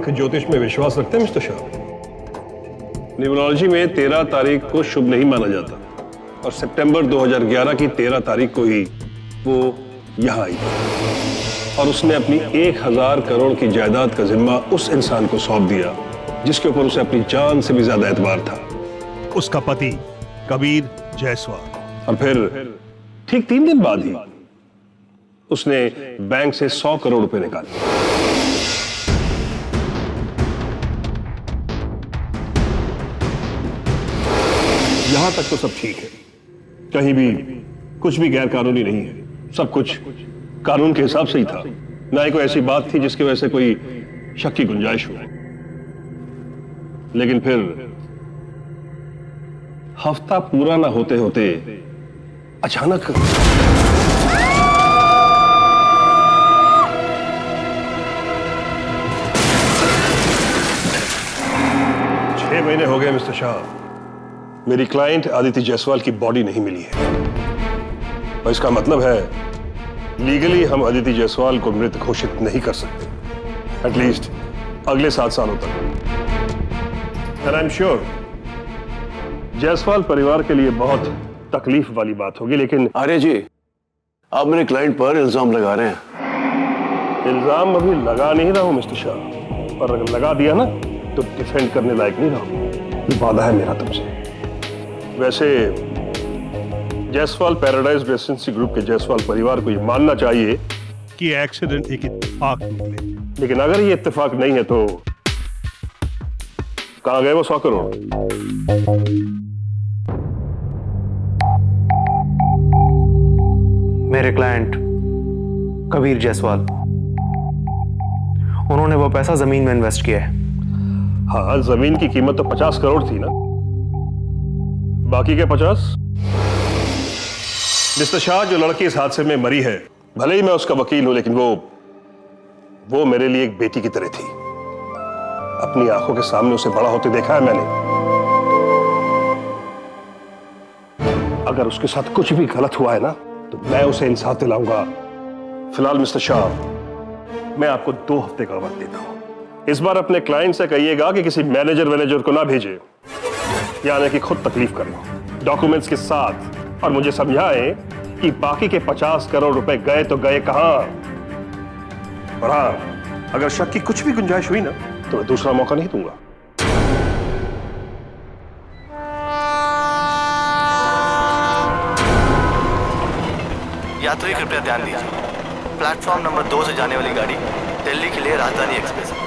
आप ज्योतिष में विश्वास रखते हैं मिस्टर शाह? न्यूमरोलॉजी में 13 तारीख को शुभ नहीं माना जाता और सितंबर 2011 की 13 तारीख को ही वो यहां आई थी और उसने अपनी 1000 करोड़ की जायदाद का जिम्मा उस इंसान को सौंप दिया जिसके ऊपर उसे अपनी जान से भी ज्यादा एतबार था, उसका पति कबीर जायसवाल। और फिर ठीक 3 दिन बाद ही उसने बैंक से 100 करोड़ रुपए निकाले। यहां तक तो सब ठीक है, कहीं भी कुछ भी गैर कानूनी नहीं है, सब कुछ कानून के हिसाब से ही था, ना ही कोई ऐसी बात थी जिसकी वजह से कोई शक की गुंजाइश हो। लेकिन फिर हफ्ता पूरा ना होते होते अचानक 6 महीने हो गए मिस्टर शाह, मेरी क्लाइंट आदिति जायसवाल की बॉडी नहीं मिली है और इसका मतलब है लीगली हम आदिति जायसवाल को मृत घोषित नहीं कर सकते, एटलीस्ट अगले 7 सालों तक। And I am sure Jaiswal परिवार के लिए बहुत तकलीफ वाली बात होगी, लेकिन आर्य जी, आप मेरे क्लाइंट पर इल्जाम लगा रहे हैं। इल्जाम अभी लगा नहीं रहा हूं मिस्टर शाह, पर अगर लगा दिया ना तो डिफेंड करने लायक नहीं रहा, वादा है मेरा तुमसे। वैसे जायसवाल पैराडाइज रेसिडेंसी ग्रुप के जायसवाल परिवार को यह मानना चाहिए कि एक्सीडेंट एक इत्तेफाक निकले, लेकिन अगर ये इत्तेफाक नहीं है तो कहां गए वो 100 करोड़? मेरे क्लाइंट कबीर जायसवाल, उन्होंने वो पैसा जमीन में इन्वेस्ट किया है। हाँ, जमीन की कीमत तो 50 करोड़ थी ना, बाकी के 50? मिस्टर शाह, जो लड़की इस हादसे में मरी है, भले ही मैं उसका वकील हूं, लेकिन वो मेरे लिए एक बेटी की तरह थी। अपनी आंखों के सामने उसे बड़ा होते देखा है मैंने। अगर उसके साथ कुछ भी गलत हुआ है ना तो मैं उसे इंसाफ दिलाऊंगा। फिलहाल मिस्टर शाह, मैं आपको 2 हफ्ते का वक्त देता हूं। इस बार अपने क्लाइंट से कहिएगा कि किसी मैनेजर को ना भेजे, यानी कि खुद तकलीफ करें डॉक्यूमेंट्स के साथ, और मुझे समझाएं कि बाकी के 50 करोड़ रुपए गए तो गए कहां। और हां, अगर शक की कुछ भी गुंजाइश हुई ना तो मैं दूसरा मौका नहीं दूंगा। यात्री कृपया ध्यान दीजिए, प्लेटफॉर्म नंबर 2 से जाने वाली गाड़ी दिल्ली के लिए राजधानी एक्सप्रेस है।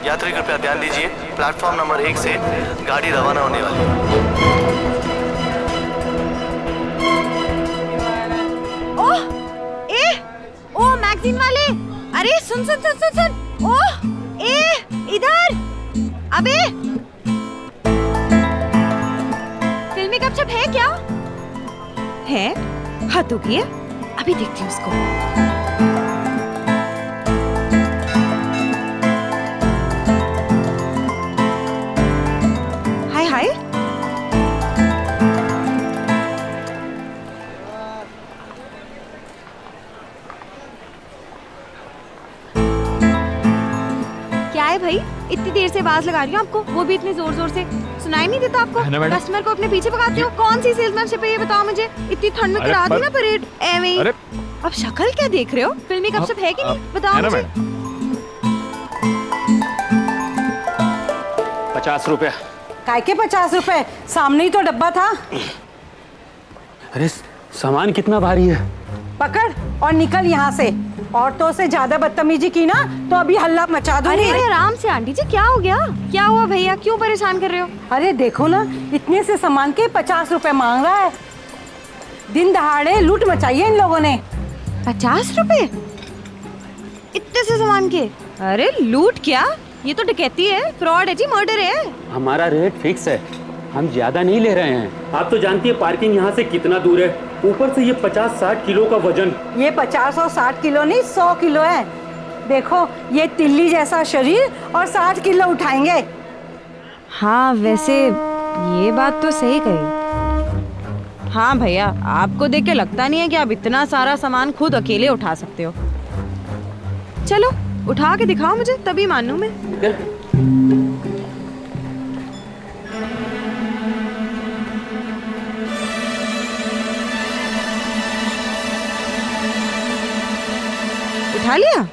यात्री कृपया ध्यान दीजिए, प्लेटफॉर्म नंबर 1 से गाड़ी रवाना होने वाली है। ओह, ओ मैगजीन वाले, अरे सुन सुन सुन सुन सुन, ओह, इधर, अबे, फिल्मी गपशप है क्या? है? हाँ तो की है, अभी देखती हूँ उसको। हाय हाय, क्या है भाई, इतनी देर से आवाज लगा रही हूँ आपको, वो भी इतनी जोर जोर से, सुनाई नहीं देता आपको? कस्टमर को अपने पीछे भगाते हो? कौन सी सेल्समैनशिप है ये बताओ मुझे? इतनी ठंड में करा दी ना परेड एवे। अब शक्ल क्या देख रहे हो? फिल्मी गपशप है कि नहीं बताओ मुझे। 50 रुपया। काय के 50 रुपए? सामने ही तो डब्बा था। अरे सामान कितना भारी है। पकड़ और निकल यहाँ से। औरतों से ज्यादा बदतमीजी की ना तो अभी हल्ला मचा दूंगी। अरे आराम से आंटी जी, क्या हो गया? क्या हुआ भैया, क्यों परेशान कर रहे हो? अरे देखो ना, इतने से सामान के 50 रुपए मांग रहा है। दिन दहाड़े लूट मचाई है इन लोगों ने। 50 रुपए? इतने से सामान के? अरे लूट क्या, ये तो डकैती है, फ्रॉड है जी, मर्डर है। हमारा रेट फिक्स है, हम ज्यादा नहीं ले रहे हैं। आप तो जानती है पार्किंग यहाँ से कितना दूर है, ऊपर से ये 50-60 किलो का वजन। ये 50 और 60 किलो नहीं 100 किलो है। देखो ये तिल्ली जैसा शरीर और 60 किलो उठाएंगे। हाँ वैसे ये बात तो सही कही। हाँ भैया, आपको देख के लगता नहीं है कि आप इतना सारा सामान खुद अकेले उठा सकते हो। चलो उठा के दिखाओ मुझे, तभी मानूं मैं। उठा लिया?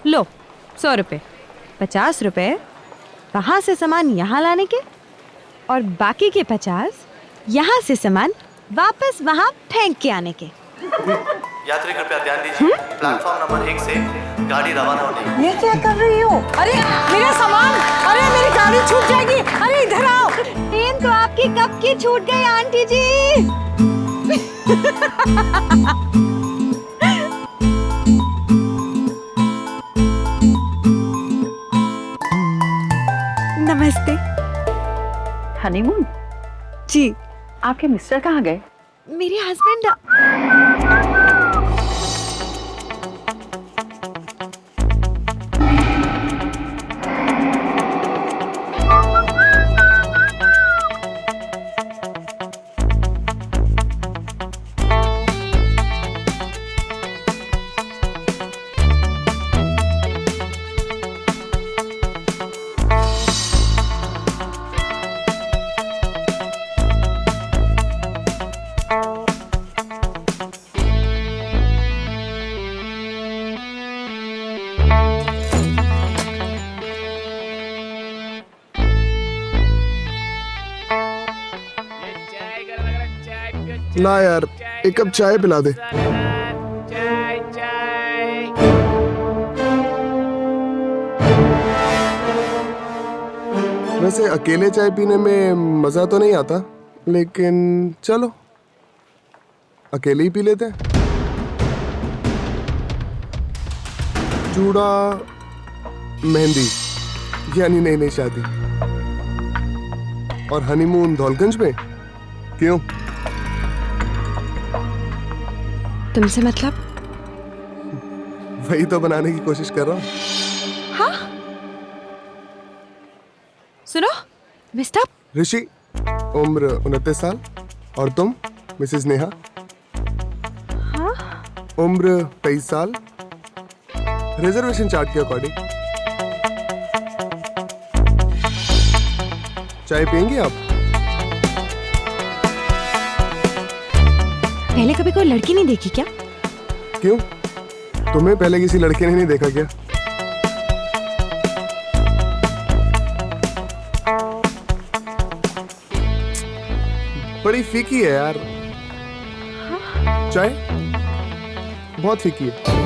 लो 100 रुपए, 50 रुपए वहां से सामान यहाँ लाने के, और बाकी के 50 यहाँ से सामान वापस वहां फेंक के आने के। यात्री कृपया ध्यान दीजिए, प्लेटफॉर्म नंबर 1 से गाड़ी रवाना होने। ये क्या कर रही हो? अरे मेरा सामान, अरे मेरी गाड़ी छूट जाएगी। अरे इधर आओ। ट्रेन तो आपकी कब की छूट गई आंटी जी। नमस्ते। हनीमून? जी। आपके मिस्टर कहाँ गए? मेरे हस्बैंड। ना यार, एक कप चाय पिला दे। वैसे अकेले चाय पीने में मजा तो नहीं आता, लेकिन चलो अकेले ही पी लेते हैं। चूड़ा मेहंदी यानी नई नई शादी, और हनीमून धौलगंज में। क्यों? तुमसे मतलब? वही तो बनाने की कोशिश कर रहा हूँ। हाँ? सुनो मिस्टर ऋषि, उम्र 29 साल, और तुम मिसेस नेहा? हाँ? उम्र 23 साल, रिजर्वेशन चार्ट के अकॉर्डिंग। चाय पियेंगी आप? पहले कभी कोई लड़की नहीं देखी क्या? क्यों, तुम्हें पहले किसी लड़के ने नहीं देखा क्या? बड़ी फीकी है यार। चाय बहुत फीकी है।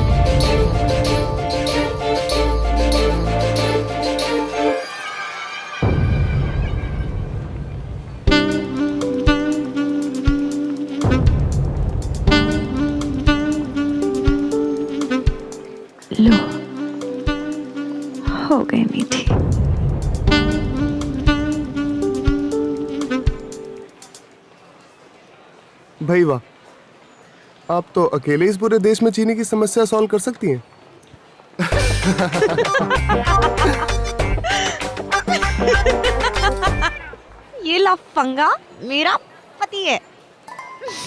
लो, हो गई मीठी। भाई वाह, आप तो अकेले इस पूरे देश में चीनी की समस्या सॉल्व कर सकती हैं। ये लफंगा मेरा पति है।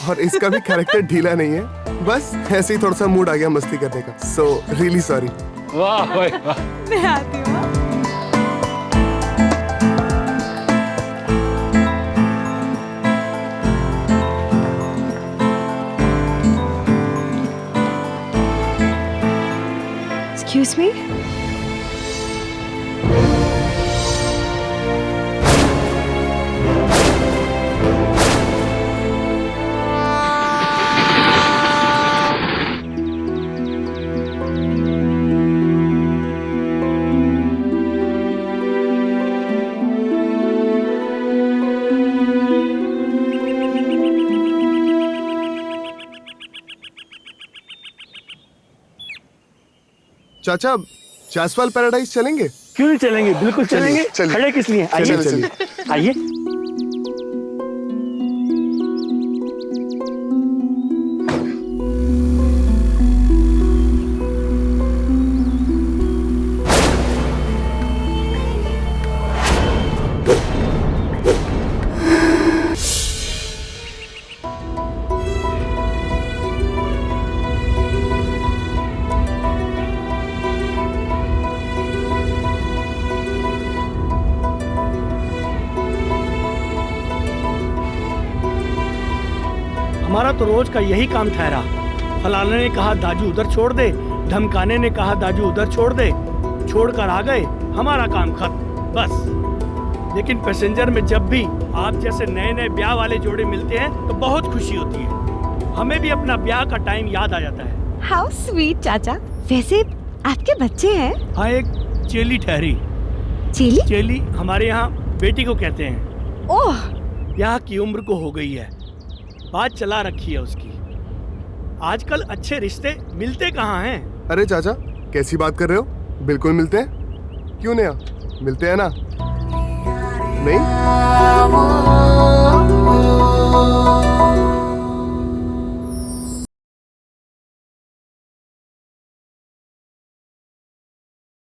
और इसका भी कैरेक्टर ढीला नहीं है, बस ऐसे ही थोड़ा सा मूड आ गया मस्ती करने का। So really sorry. वाह भाई वाह। मैं आती हूँ। Excuse me? चाचा, जायसवाल पैराडाइज चलेंगे? क्यों नहीं चलेंगे, बिल्कुल चलेंगे। चलिए। खड़े किस लिए? आइए चलिए। आइए। हमारा तो रोज का यही काम ठहरा। फलाने ने कहा दाजू उधर छोड़ दे, धमकाने ने कहा दाजू उधर छोड़ दे, छोड़कर आ गए, हमारा काम खत्म बस। लेकिन पैसेंजर में जब भी आप जैसे नए नए ब्याह वाले जोड़े मिलते हैं तो बहुत खुशी होती है। हमें भी अपना ब्याह का टाइम याद आ जाता है। हाउ स्वीट चाचा। वैसे आपके बच्चे हैं? हाँ, एक चेली ठहरी। चेली? चेली हमारे यहाँ बेटी को कहते हैं। ओह, ब्याह की उम्र को हो गई है, बात चला रखी है उसकी। आजकल अच्छे रिश्ते मिलते कहाँ हैं? अरे चाचा, कैसी बात कर रहे हो? बिल्कुल मिलते हैं। क्यों नया? मिलते हैं ना? नहीं?